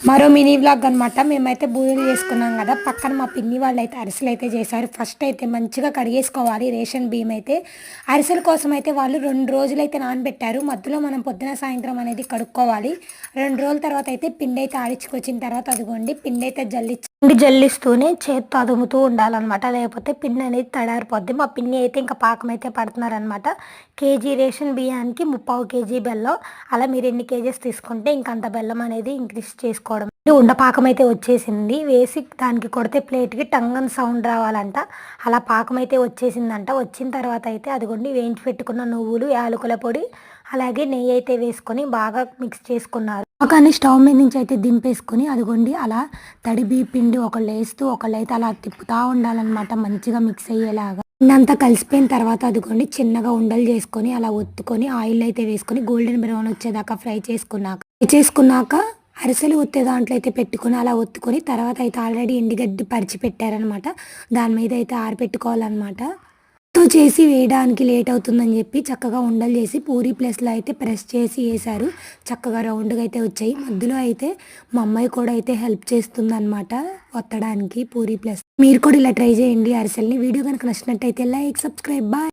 మరో mini vlog అనమాట. మేమైతే బూరెలు చేసుకున్నాం కదా, పక్కన మా పిన్ని వాళ్ళు అయితే అరిసెలు అయితే చేశారు. ఫస్ట్ అయితే మంచిగా కడిగేసుకోవాలి రేషన్ బియ్యం అయితే. అరిసెల కోసం అయితే వాళ్ళు 2 రోజులు అయితే నానబెట్టారు. మధ్యలో మనం పొద్దున సాయంత్రం అనేది కడుక్కోవాలి. 2 రోజుల తర్వాత అయితే పిండి అయితే ఆడించుకొచ్చిన తర్వాత అదిగోండి పిండి అయితే జల్లిస్తూనే చేత్తో అదుముతూ ఉండాలన్నమాట. లేకపోతే పిండి అనేది తడారిపోద్ది. మా పిన్ని అయితే ఇంకా పాకం అయితే పడుతున్నారనమాట. కేజీ రేషన్ బియ్యానికి 3/4 కేజీ బెల్లం. అలా మీరు ఎన్ని కేజెస్ తీసుకుంటే ఇంకంత బెల్లం అనేది ఇంక్రీజ్ చేసుకోవడం. ఉండపాకం అయితే వచ్చేసింది. వేసి దానికి కొడితే ప్లేట్కి టంగన్ సౌండ్ రావాలంట. అలా పాకం అయితే వచ్చేసిందంట. వచ్చిన తర్వాత అయితే అదిగోండి వేయించి పెట్టుకున్న నువ్వులు, యాలకుల పొడి, అలాగే నెయ్యి అయితే వేసుకొని బాగా మిక్స్ చేసుకున్నారు. కానీ స్టవ్ మీద నుంచి అయితే దింపేసుకొని అదిగోండి అలా తడి పిండి ఒకళ్ళు వేస్తూ ఒకళ్ళు అయితే అలా తిప్పుతూ ఉండాలన్నమాట, మంచిగా మిక్స్ అయ్యేలాగా. అంతా కలిసిపోయిన తర్వాత అదిగోండి చిన్నగా ఉండలు చేసుకొని అలా ఒత్తుకొని ఆయిల్ అయితే వేసుకొని గోల్డెన్ బ్రౌన్ వచ్చేదాకా ఫ్రై చేసుకున్నాక అరిసెలు ఒత్తే దాంట్లో అయితే పెట్టుకొని అలా ఒత్తుకొని తర్వాత అయితే ఆల్రెడీ ఎండుగడ్డి పరిచి పెట్టారనమాట. దాని మీద అయితే ఆరబెట్టుకోవాలన్నమాట. చేసి వేయడానికి లేట్ అవుతుందని చెప్పి చక్కగా ఉండలు చేసి పూరీ ప్లేస్లో అయితే ప్రెస్ చేసి వేశారు. చక్కగా రౌండ్గా అయితే వచ్చాయి. మధ్యలో అయితే మా అమ్మాయి కూడా అయితే హెల్ప్ చేస్తుందన్నమాట ఒత్తడానికి పూరీ ప్లేస్. మీరు కూడా ఇలా ట్రై చేయండి అరిసెల్ని. వీడియో కనుక నచ్చినట్టయితే లైక్, సబ్స్క్రైబ్, బాయ్.